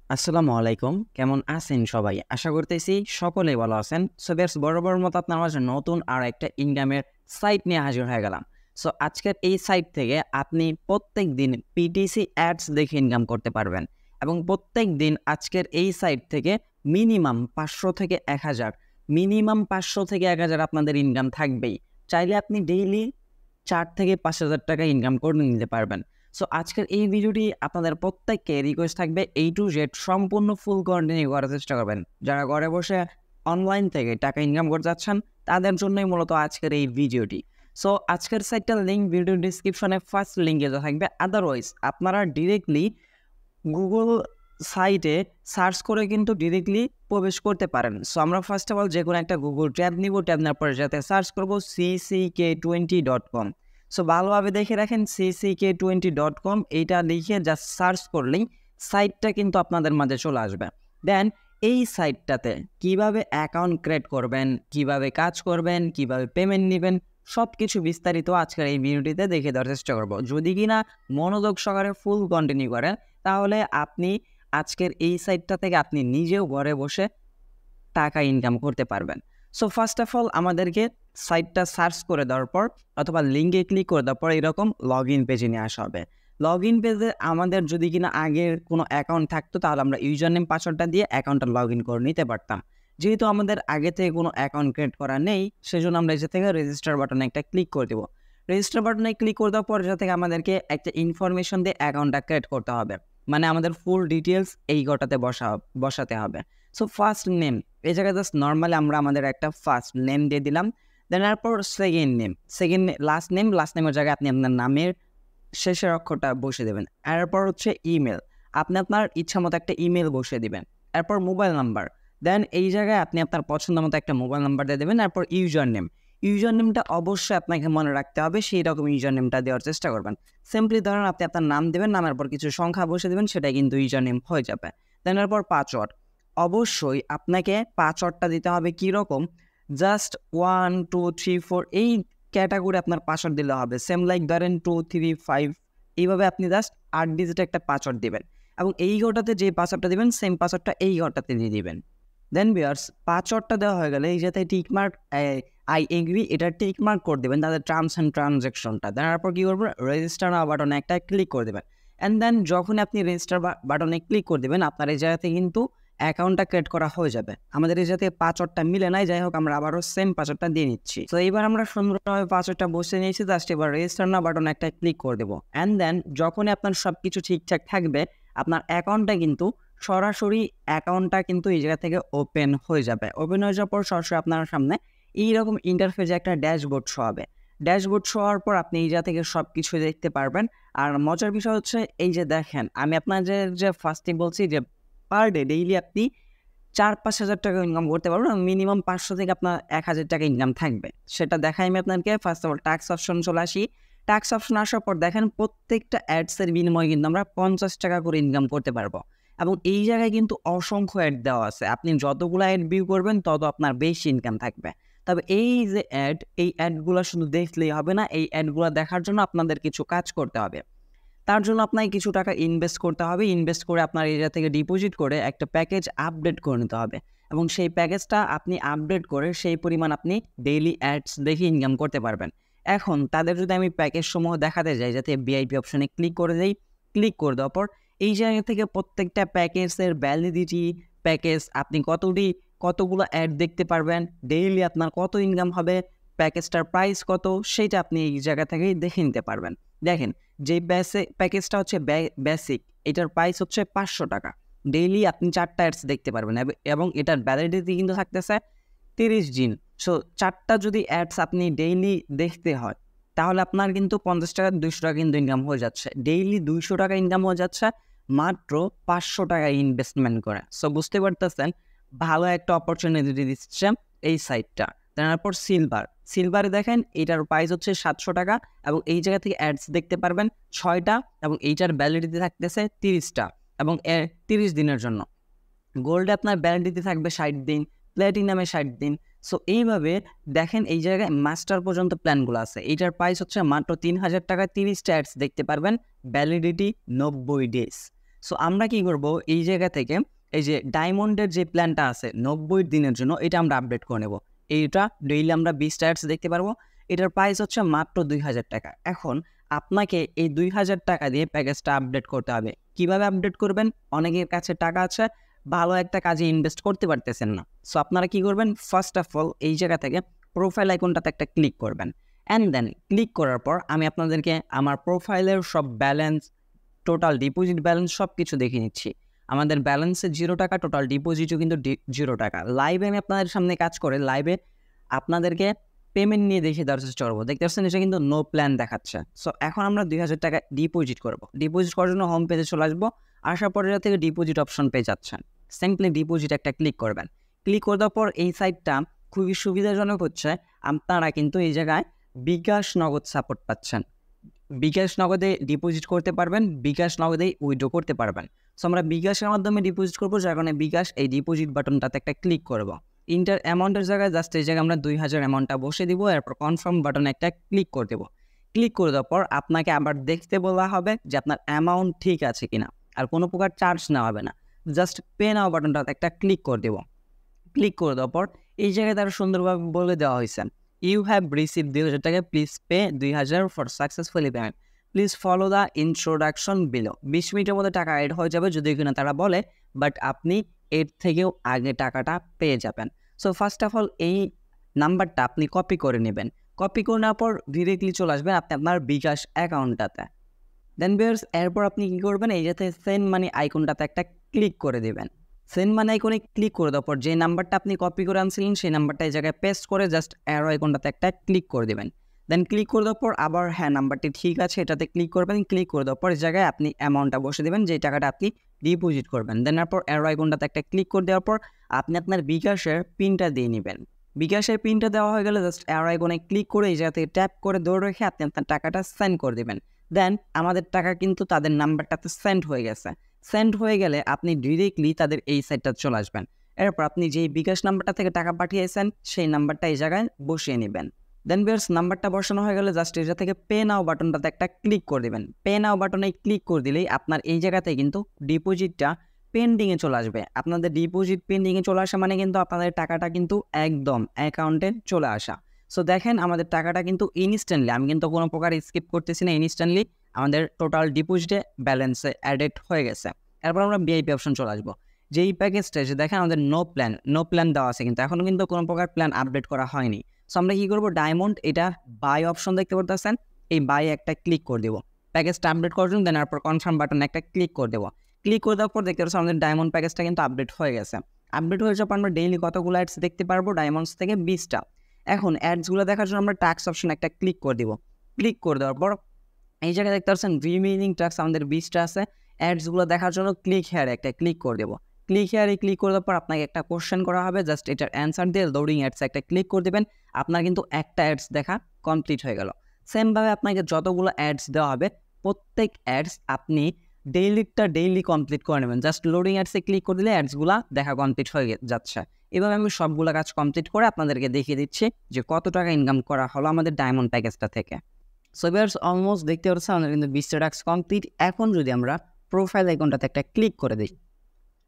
আসসালামু আলাইকুম। কেমন আছেন সবাই? আশা করতেছি সকলেই ভালো আছেন। সো বেশ বরাবরের মতো আপনার মাঝে নতুন আর একটা ইনকামের সাইট নিয়ে হাজির হয়ে গেলাম। সো আজকের এই সাইট থেকে আপনি প্রত্যেকদিন পিটিসি অ্যাডস দেখে ইনকাম করতে পারবেন এবং প্রত্যেকদিন আজকের এই সাইট থেকে মিনিমাম ৫০০ থেকে ১,০০০ থেকে ১,০০০ আপনাদের ইনকাম থাকবেই। চাইলে আপনি ডেইলি ৪ থেকে ৫,০০০ টাকা ইনকাম করে নিতে পারবেন। সো আজকের এই ভিডিওটি আপনাদের প্রত্যেককে রিকোয়েস্ট থাকবে A to Z সম্পূর্ণ ফুল কন্টিনিউ করার চেষ্টা করবেন। যারা ঘরে বসে অনলাইন থেকে টাকা ইনকাম করতে চাচ্ছেন তাদের জন্যই মূলত আজকের এই ভিডিওটি। সো আজকের সাইটটার লিঙ্ক ভিডিও ডিসক্রিপশনে ফার্স্ট লিঙ্কে দেওয়া থাকবে। আদারওয়াইজ আপনারা ডিরেক্টলি গুগল সাইটে সার্চ করে কিন্তু ডিরেক্টলি প্রবেশ করতে পারেন। সো আমরা ফার্স্ট অফ অল যেকোনো একটা গুগল ট্যাব নিব, ট্যাব নেওয়ার পরে যাতে সার্চ করব cck20.com। সো ভালোভাবে দেখে রাখেন cck20.com, এইটা লিখে জাস্ট সার্চ করলেই সাইটটা কিন্তু আপনাদের মাঝে চলে আসবে। দেন এই সাইটটাতে কিভাবে অ্যাকাউন্ট ক্রিয়েট করবেন, কিভাবে কাজ করবেন, কিভাবে পেমেন্ট নেবেন, সব কিছু বিস্তারিত আজকের এই ভিডিওটিতে দেখে দেওয়ার চেষ্টা করব। যদি কিনা মনোযোগ সহকারে ফুল কন্টিনিউ করেন তাহলে আপনি আজকের এই সাইটটা থেকে আপনি নিজেও ঘরে বসে টাকা ইনকাম করতে পারবেন। সো ফার্স্ট অফ অল আমাদেরকে সাইটটা সার্চ করে দেওয়ার পর অথবা লিঙ্কে ক্লিক করে দেওয়ার পর এরকম লগ ইন পেজে নিয়ে আসা হবে। লগ ইন পেজে আমাদের যদি কিনা আগের কোনো অ্যাকাউন্ট থাকতো তাহলে আমরা ইউজার নেম পাসওয়ার্ডটা দিয়ে অ্যাকাউন্টটা লগ ইন করে নিতে পারতাম। যেহেতু আমাদের আগে থেকে কোনো অ্যাকাউন্ট ক্রিয়েট করা নেই সেজন্য আমরা এসে থেকে রেজিস্টার বাটনে একটা ক্লিক করে দেবো। রেজিস্টার বাটনে ক্লিক করে দেওয়ার পর যা থেকে আমাদেরকে একটা ইনফরমেশন দিয়ে অ্যাকাউন্টটা ক্রিয়েট করতে হবে, মানে আমাদের ফুল ডিটেলস এই গোটাতে বসাতে হবে। সো ফার্স্ট নেম, এই জায়গায় জাস্ট নর্মালি আমরা আমাদের একটা ফার্স্ট নেম দিয়ে দিলাম। দেন এরপর সেকেন্ড নেম, লাস্ট নেমের জায়গায় আপনি আপনার নামের শেষের অক্ষরটা বসিয়ে দেবেন। এরপর হচ্ছে ইমেল, আপনি আপনার ইচ্ছা মতো একটা ইমেল বসিয়ে দিবেন। এরপর মোবাইল নাম্বার, দেন এই জায়গায় আপনি আপনার পছন্দ মতো একটা মোবাইল নাম্বার দিয়ে দেবেন। এরপর ইউজার নেমটা অবশ্যই আপনাকে মনে রাখতে হবে, সেই রকম ইউজার নেমটা দেওয়ার চেষ্টা করবেন। সিম্পলি ধরেন আপনি আপনার নাম দেবেন, নামের পর কিছু সংখ্যা বসিয়ে দেবেন, সেটাই কিন্তু ইউজার নেম হয়ে যাবে। দেন এরপর পাসওয়ার্ড, অবশ্যই আপনাকে পাসওয়ার্ডটা দিতে হবে কীরকম, জাস্ট 1 2 3 4 এই ক্যাটাগরি আপনার পাসওয়ার্ড দিলে হবে। সেম লাইক ধরেন 2 3 5 এইভাবে আপনি জাস্ট 8 ডিজিট একটা পাসওয়ার্ড দিবেন এবং এই ঘরটাতে যে পাসওয়ার্ডটা দিবেন সেম পাসওয়ার্ডটা এই ঘরটাতে দিয়ে দিবেন। দেন ভিউয়ার্স পাসওয়ার্ডটা দেওয়া হয়ে গেলে এই যাতে টিকমার্ক আই এগ্রি এটা টিকমার্ক করে দেবেন তাদের টার্মস অ্যান্ড ট্রানজ্যাকশনটা। দেন তারপর কী করবেন, রেজিস্টার বাটনে একটা ক্লিক করে দেবেন। অ্যান্ড দেন যখন আপনি রেজিস্টার বাটনে ক্লিক করে দেবেন আপনার এই জায়গাতে কিন্তু অ্যাকাউন্টটা ক্রিয়েট করা হয়ে যাবে। আমাদের এই যাতে পাসওয়ার্ডটা মিলে নাই, যাই হোক আমরা আবারও সেম পাসওয়ার্ডটা দিয়ে নিচ্ছি। তো এবার আমরা সুন্দরভাবে পাসওয়ার্ডটা বসিয়ে নিয়েছি, জাস্ট এবার রেজিস্টার বাটনে একটা ক্লিক করে দেবো। অ্যান্ড দেন যখনই আপনার সব কিছু ঠিকঠাক থাকবে আপনার অ্যাকাউন্টটা কিন্তু সরাসরি এই জায়গা থেকে ওপেন হয়ে যাবে। ওপেন হয়ে যাওয়ার পর সরাসরি আপনার সামনে এইরকম ইন্টারফেসে একটা ড্যাশবোর্ড শো হবে। ড্যাশবোর্ড শো হওয়ার পর আপনি এই জায়গা থেকে সব কিছু দেখতে পারবেন। আর মজার বিষয় হচ্ছে এই যে দেখেন আমি আপনাদের যে ফার্স্টে বলছি যে পার ডে ডেইলি আপনি ৪-৫ হাজার টাকা ইনকাম করতে পারবেন, মিনিমাম ৫০০ থেকে আপনার ১,০০০ টাকা ইনকাম থাকবে। সেটা দেখাই আমি আপনাকে। First of all tax option চলে আসি। ট্যাক্স অপশন আসার পর দেখেন প্রত্যেকটা অ্যাডসের বিনিময়ে কিন্তু আমরা ৫০ টাকা করে ইনকাম করতে পারবো এবং এই জায়গায় কিন্তু অসংখ্য অ্যাড দেওয়া আছে। আপনি যতগুলো অ্যাড ভিউ করবেন তত আপনার বেশি ইনকাম থাকবে। তবে এই যে এই অ্যাডগুলো শুধু দেখলেই হবে না, এই অ্যাডগুলো দেখার জন্য আপনাদের কিছু কাজ করতে হবে। তার জন্য আপনাকে কিছু টাকা ইনভেস্ট করতে হবে। ইনভেস্ট করে আপনার এরিয়া থেকে ডিপোজিট করে একটা প্যাকেজ আপডেট করে নিতে হবে এবং সেই প্যাকেজটা আপনি আপডেট করে সেই পরিমাণ আপনি ডেইলি অ্যাডস দেখে ইনকাম করতে পারবেন। এখন তাদের যদি আমি প্যাকেজ সমূহ দেখাতে যাই, যাতে ভিআইপি অপশনে ক্লিক করে দেই, ক্লিক করে দেওয়ার পর এই জায়গা থেকে প্রত্যেকটা প্যাকেজের ভ্যালিডিটি, প্যাকেজ আপনি কতগুলো অ্যাড দেখতে পারবেন, ডেইলি আপনার কত ইনকাম হবে, প্যাকেজটার প্রাইস কত, সেটা আপনি এই জায়গা থেকেই দেখে নিতে পারবেন। দেখেন যে প্যাকেজটা হচ্ছে বেসিক, এটার প্রাইস হচ্ছে ৫০০ টাকা। ডেইলি আপনি ৪টা অ্যাডস দেখতে পারবেন এবং এটার ভ্যালিডিটি কিন্তু থাকতেছে ৩০ দিন। সো ৪টা যদি অ্যাডস আপনি ডেইলি দেখতে হয় তাহলে আপনার কিন্তু ৫০ টাকা ২০০ টাকা কিন্তু ইনকাম হয়ে যাচ্ছে। ডেইলি ২০০ টাকা ইনকাম হয়ে যাচ্ছে মাত্র ৫০০ টাকা ইনভেস্টমেন্ট করে। সো বুঝতে পারতেছেন ভালো একটা অপরচুনিটি দিচ্ছে এই সাইটটা। তারপর সিলভারে দেখেন এটার প্রাইস হচ্ছে ৭০০ টাকা এবং এই জায়গা থেকে অ্যাডস দেখতে পারবেন ৬টা এবং এইটার ভ্যালিডিটি থাকতেছে ৩০টা এবং ৩০ দিনের জন্য। গোল্ডে আপনার ভ্যালিডিটি থাকবে ৬০ দিন, প্ল্যাটিনামে ৬০ দিন। সো এইভাবে দেখেন এই জায়গায় মাস্টার পর্যন্ত প্ল্যানগুলো আছে। এইটার প্রাইস হচ্ছে মাত্র ৩,০০০ টাকায় ৩০টা অ্যাডস দেখতে পারবেন, ভ্যালিডিটি ৯০ ডেজ। সো আমরা কি করব, এই জায়গা থেকে এই যে ডায়মন্ডের যে প্ল্যানটা আছে 90 দিনের জন্য, এটা আমরা আপডেট করে নেব। এইটা ডেইলি আমরা 20টা অ্যাডস দেখতে পারবো। এটার প্রাইস হচ্ছে মাত্র 2000 টাকা। এখন আপনাকে এই 2000 টাকা দিয়ে প্যাকেজটা আপডেট করতে হবে। কিভাবে আপডেট করবেন? অনেকের কাছে টাকা আছে, ভালো একটা কাজে ইনভেস্ট করতে পারতেছেন না। সো আপনারা কি করবেন, ফার্স্ট অফ অল এই জায়গা থেকে প্রোফাইল আইকনটাতে একটা ক্লিক করবেন। অ্যান্ড দেন ক্লিক করার পর আমি আপনাদেরকে আমার প্রোফাইলের সব ব্যালেন্স, টোটাল ডিপোজিট ব্যালেন্স সব কিছু দেখে নিচ্ছি। আমাদের ব্যালেন্সে 0 টাকা, টোটাল ডিপোজিটও কিন্তু 0 টাকা। লাইভে আমি আপনাদের সামনে কাজ করে লাইভে আপনাদেরকে পেমেন্ট নিয়ে দেখে দেওয়ার চেষ্টা করবো। দেখতে পাচ্ছেন এটা কিন্তু নো প্ল্যান দেখাচ্ছে। সো এখন আমরা 2000 টাকা ডিপোজিট করবো। ডিপোজিট করার জন্য হোম পেজে চলে আসবো। আসার পরে থেকে ডিপোজিট অপশন পেয়ে যাচ্ছেন। সিম্পলি ডিপোজিট একটা ক্লিক করবেন। ক্লিক করে দেওয়ার পর এই সাইটটা খুবই সুবিধাজনক হচ্ছে, আপনারা কিন্তু এই জায়গায় বিকাশ নগদ সাপোর্ট পাচ্ছেন। বিকাশ নগদে ডিপোজিট করতে পারবেন, বিকাশ নগদেই উইথড্র করতে পারবেন। সো আমরা বিকাশের মাধ্যমে ডিপোজিট করবো, যার কারণে বিকাশ এই ডিপোজিট বাটনটাতে একটা ক্লিক করবো। ইন্টার অ্যামাউন্টের জায়গায় জাস্ট এই জায়গায় আমরা 2000 অ্যামাউন্টটা বসে দিব। এরপর কনফার্ম বাটনে একটা ক্লিক করে দেবো। ক্লিক করে দেওয়ার পর আপনাকে আবার দেখতে বলা হবে যে আপনার অ্যামাউন্ট ঠিক আছে কিনা, আর কোনো প্রকার চার্জ নেওয়া হবে না। জাস্ট পে নাও বাটনটাতে একটা ক্লিক করে দেবো। ক্লিক করে দেওয়ার পর এই জায়গায় তারা সুন্দরভাবে বলে দেওয়া হয়েছে, ইউ হ্যাভ রিসিভ 2000 টাকা, please pay 2000 for successfully payment, please follow the introduction below. 20 মিনিটের মধ্যে টাকা অ্যাড হয়ে যাবে যদি কিনা তারা বলে, বাট আপনি এর থেকেও আগে টাকাটা পেয়ে যাবেন। সো ফার্স্ট অফ অল এই নাম্বারটা আপনি কপি করে নেবেন। কপি করে নেওয়ার পর ডিরেক্টলি চলে আসবেন আপনি আপনার বিকাশ অ্যাকাউন্টটাতে। দেন ভিউয়ার্স এরপর আপনি কী করবেন, এই যাতে সেন্ড মানি আইকনটাতে একটা ক্লিক করে দেবেন। সেন্ড মানি আইকনে ক্লিক করে দেওয়ার পর যে নাম্বারটা আপনি কপি করে আনছিলেন সেই নাম্বারটা এই জায়গায় পেস্ট করে জাস্ট অ্যারো আইকনটাতে একটা ক্লিক করে দেবেন। দেন ক্লিক করে দেওয়ার পর আবার হ্যাঁ নাম্বারটি ঠিক আছে এটাতে ক্লিক করবেন। ক্লিক করে দেওয়ার পর এই জায়গায় আপনি অ্যামাউন্টটা বসে দেবেন, যে টাকাটা আপনি ডিপোজিট করবেন। দেন এরপর অ্যারো আইকনটাতে একটা ক্লিক করে দেওয়ার পর আপনি আপনার বিকাশের পিনটা দিয়ে নেবেন। বিকাশের পিনটা দেওয়া হয়ে গেলে জাস্ট অ্যারো আইকনে ক্লিক করে এই জায়গা থেকে ট্যাপ করে ধরে রেখে আপনি আপনার টাকাটা সেন্ড করে দেবেন। দেন আমাদের টাকা কিন্তু তাদের নাম্বারটাতে সেন্ড হয়ে গেছে। সেন্ড হয়ে গেলে আপনি ডিরেক্টলি তাদের এই সাইটটা চলে আসবেন। এরপর আপনি যেই বিকাশ নাম্বারটা থেকে টাকা পাঠিয়েছেন সেই নাম্বারটা এই জায়গায় বসিয়ে নেবেন। দেন ভিউয়ার্স নাম্বারটা বসানো হয়ে গেলে জাস্ট এই জায়গা থেকে পে নাও বাটনটাতে একটা ক্লিক করে দেবেন। পে নাও বাটনে ক্লিক করে দিলেই আপনার এই জায়গাতে কিন্তু ডিপোজিটটা পেন্ডিংয়ে চলে আসবে। আপনাদের ডিপোজিট পেন্ডিংয়ে চলে আসা মানে কিন্তু আপনাদের টাকাটা কিন্তু একদম অ্যাকাউন্টে চলে আসা। সো দেখেন আমাদের টাকাটা কিন্তু ইনস্ট্যান্টলি, আমি কিন্তু কোনো প্রকার স্কিপ করতেছি না, ইনস্ট্যান্টলি আমাদের টোটাল ডিপোজিটে ব্যালেন্সে অ্যাডেড হয়ে গেছে। এরপর আমরা ভিআইপি অপশন চলে আসবো। যেই প্যাকেজটা যে দেখেন আমাদের নো প্ল্যান দেওয়া আছে, কিন্তু এখনও কিন্তু কোনো প্রকার প্ল্যান আপডেট করা হয়নি। সো আমরা কী করবো, ডায়মন্ড এটা বাই অপশন দেখতে পারতেছেন, এই বাই একটা ক্লিক করে দেবো প্যাকেজটা আপডেট করার জন্য। দেন এরপর কনফার্ম বাটনে একটা ক্লিক করে দেবো। ক্লিক করে দেওয়ার পর দেখতে পাচ্ছি আমাদের ডায়মন্ড প্যাকেজটা কিন্তু আপডেট হয়ে গেছে। আপডেট হয়ে যাওয়ার পর আমরা ডেইলি কতগুলো অ্যাডস দেখতে পারবো, ডায়মন্ডস থেকে 20টা। এখন অ্যাডসগুলো দেখার জন্য আমরা টাস্ক অপশন একটা ক্লিক করে দিব। ক্লিক করে দেওয়ার পর এই জায়গায় দেখতে পাচ্ছেন রিমেইনিং টাস্ক আমাদের 20টা আছে। অ্যাডসগুলো দেখার জন্য ক্লিক হেয়ারে একটা ক্লিক করে দেবো। ক্লিক হেয়ারে ক্লিক করে দেওয়ার পর আপনাকে একটা কোশ্চেন করা হবে, জাস্ট এটার অ্যান্সার দিয়ে লোডিং অ্যাডস একটা ক্লিক করে দেবেন। আপনার কিন্তু একটা অ্যাডস দেখা কমপ্লিট হয়ে গেল। সেমভাবে আপনাকে যতগুলো অ্যাডস দেওয়া হবে প্রত্যেক অ্যাডস আপনি ডেইলি কমপ্লিট করে নেবেন। জাস্ট লোডিং অ্যাডসে ক্লিক করে দিলে অ্যাডসগুলো দেখা কমপ্লিট হয়ে যাচ্ছে। এভাবে আমি সবগুলো কাজ কমপ্লিট করে আপনাদেরকে দেখিয়ে দিচ্ছি যে কত টাকা ইনকাম করা হলো আমাদের ডায়মন্ড প্যাকেজটা থেকে। সো ভিউয়ার্স অলমোস্ট দেখতে পাচ্ছেন আমাদের কিন্তু 20টা টাস্ক কমপ্লিট। এখন যদি আমরা প্রোফাইল আইকনটাতে একটা ক্লিক করে দিই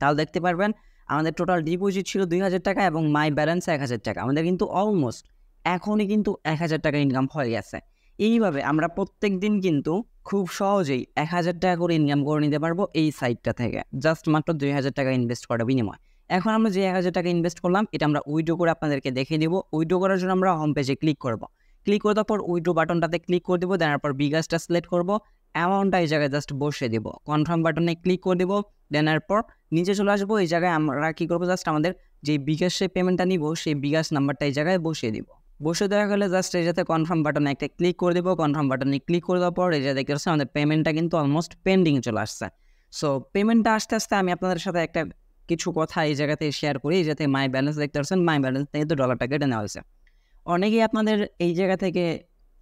তাহলে দেখতে পারবেন আমাদের টোটাল ডিপোজিট ছিল 2000 টাকা এবং মাই ব্যালেন্স 1000 টাকা। আমাদের কিন্তু অলমোস্ট এখনই কিন্তু 1000 টাকা ইনকাম হয়ে গেছে। এইভাবে আমরা প্রত্যেক দিন কিন্তু খুব সহজেই 1000 টাকা করে ইনকাম করে নিতে পারবো এই সাইটটা থেকে, জাস্ট মাত্র 2000 টাকা ইনভেস্ট করার বিনিময়। এখন আমরা যে 1000 টাকা ইনভেস্ট করলাম এটা আমরা উইথড্র করে আপনাদেরকে দেখিয়ে দেবো। উইথড্র করার জন্য আমরা হোম পেজে ক্লিক করব। ক্লিক করে দেওয়ার পর উইথড্র বাটনটাতে ক্লিক করে দেবো। দেন তারপর বিকাশটা সিলেক্ট করবো, অ্যামাউন্টটা এই জায়গায় জাস্ট বসে দেবো। কনফার্ম বাটনে ক্লিক করে দেবো। দেন এরপর নিচে চলে আসবো। এই জায়গায় আমরা কী করবো, জাস্ট আমাদের যে বিকাশে পেমেন্টটা নিব সেই বিকাশ নাম্বারটা এই জায়গায় বসিয়ে দিব। বসে দেওয়া গেলে জাস্ট এই যাতে কনফার্ম বাটনে একটা ক্লিক করে দেবো। কনফার্ম বাটনে ক্লিক করে দেওয়ার পর এই যে দেখতে পাচ্ছেন আমাদের পেমেন্টটা কিন্তু অলমোস্ট পেন্ডিংয়ে চলে আসছে। সো পেমেন্টটা আস্তে আস্তে আমি আপনাদের সাথে একটা কিছু কথা এই জায়গাতে শেয়ার করি, যাতে মাই ব্যালেন্স দেখতে পাচ্ছেন, মাই ব্যালেন্স থেকে তো ডলারটা কেটে নেওয়া হয়েছে। অনেকেই আপনাদের এই জায়গা থেকে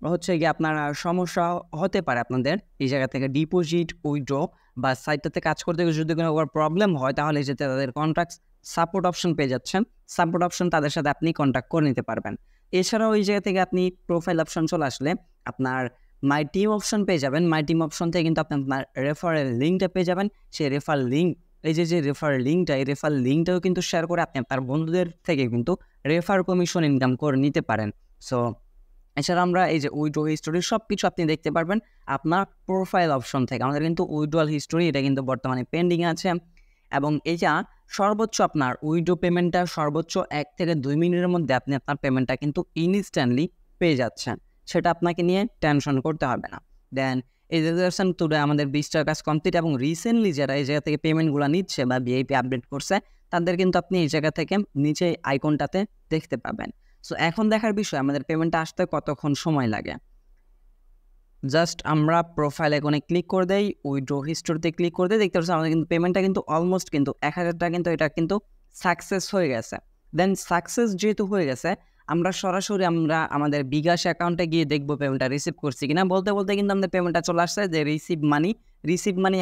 হচ্ছে গিয়ে আপনারা সমস্যা হতে পারে আপনাদের এই জায়গা থেকে ডিপোজিট উইথড্র বা সাইটটাতে কাজ করতে গিয়ে যদি কোনো প্রবলেম হয় তাহলে যেতে তাদের কন্ট্যাক্ট সাপোর্ট অপশন পেয়ে যাচ্ছেন। সাপোর্ট অপশন তাদের সাথে আপনি কন্ট্যাক্ট করে নিতে পারবেন। এছাড়াও এই জায়গা থেকে আপনি প্রোফাইল অপশন চলে আসলে আপনার মাই টিম অপশন পেয়ে যাবেন। মাই টিম অপশন থেকে কিন্তু আপনি আপনার রেফারেল লিঙ্কটা পেয়ে যাবেন। সেই রেফার লিঙ্ক, এই যে রেফার লিঙ্কটা, এই রেফার লিঙ্কটাও কিন্তু শেয়ার করে আপনি আপনার বন্ধুদের থেকে কিন্তু রেফার কমিশন ইনকাম করে নিতে পারেন। সো এছাড়া আমরা এই যে উইথড্র হিস্টোরি সব কিছু আপনি দেখতে পারবেন আপনার প্রোফাইল অপশন থেকে। আমাদের কিন্তু উইথড্রয়াল হিস্টোরি এটা কিন্তু বর্তমানে পেন্ডিংয়ে আছে, এবং এইটা সর্বোচ্চ আপনার উইথড্র পেমেন্টটা সর্বোচ্চ 1 থেকে 2 মিনিটের মধ্যে আপনি আপনার পেমেন্টটা কিন্তু ইনস্ট্যান্টলি পেয়ে যাচ্ছেন। সেটা আপনাকে নিয়ে টেনশন করতে হবে না। দেন এই রেজাল্টেশন টুডে আমাদের 20টা কাজ কমপ্লিট, এবং রিসেন্টলি যারা এই জায়গা থেকে পেমেন্টগুলো নিচ্ছে বা ভিআইপি আপডেট করছে তাদের কিন্তু আপনি এই জায়গা থেকে নিচে আইকনটাতে দেখতে পাবেন। সো এখন দেখার বিষয় আমাদের পেমেন্টটা আসতে কতক্ষণ সময় লাগে। জাস্ট আমরা প্রোফাইল আইকনে ক্লিক করে দেই, উইথড্র হিস্টোরিতে ক্লিক করে দেই, দেখতে পাচ্ছি আমাদের কিন্তু পেমেন্টটা কিন্তু অলমোস্ট কিন্তু 1000 টাকা কিন্তু এটা কিন্তু সাকসেস হয়ে গেছে। দেন সাকসেস যেহেতু হয়ে গেছে, আমরা সরাসরি আমরা আমাদের বিকাশ অ্যাকাউন্টে গিয়ে দেখবো পেমেন্টটা রিসিভ করছি কিনা। বলতে বলতে কিন্তু আমাদের পেমেন্টটা চলে আসছে যে রিসিভ মানি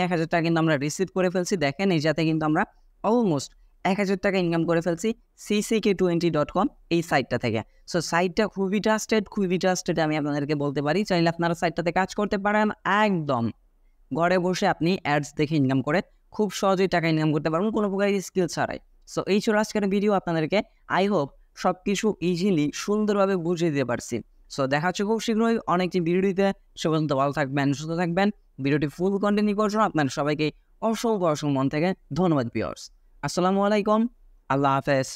1000 টাকা কিন্তু আমরা রিসিভ করে ফেলছি। দেখেন এই যাতে কিন্তু আমরা অলমোস্ট 1000 টাকা ইনকাম করে ফেলছি cck20.com এই সাইটটা থেকে। সো সাইটটা খুবই ট্রাস্টেড আমি আপনাদেরকে বলতে পারি। চাইলে আপনারা সাইটটাতে কাজ করতে পারেন, একদম ঘরে বসে আপনি অ্যাডস দেখে ইনকাম করে খুব সহজেই টাকা ইনকাম করতে পারবেন কোনো প্রকার স্কিল ছাড়াই। সো এই ছিল আজকের ভিডিও, আপনাদেরকে আই হোপ সব কিছু ইজিলি সুন্দরভাবে বুঝিয়ে দিতে পারছি। সো দেখা হচ্ছে খুব শীঘ্রই অনেকটি ভিডিওতে। সে পর্যন্ত ভালো থাকবেন, সুস্থ থাকবেন। ভিডিওটি ফুল কন্টিনিউ করার জন্য আপনার সবাইকে অসংখ্য মন থেকে ধন্যবাদ ভিউয়ার্স। আসসালামু আলাইকুম, আল্লাহ হাফেজ।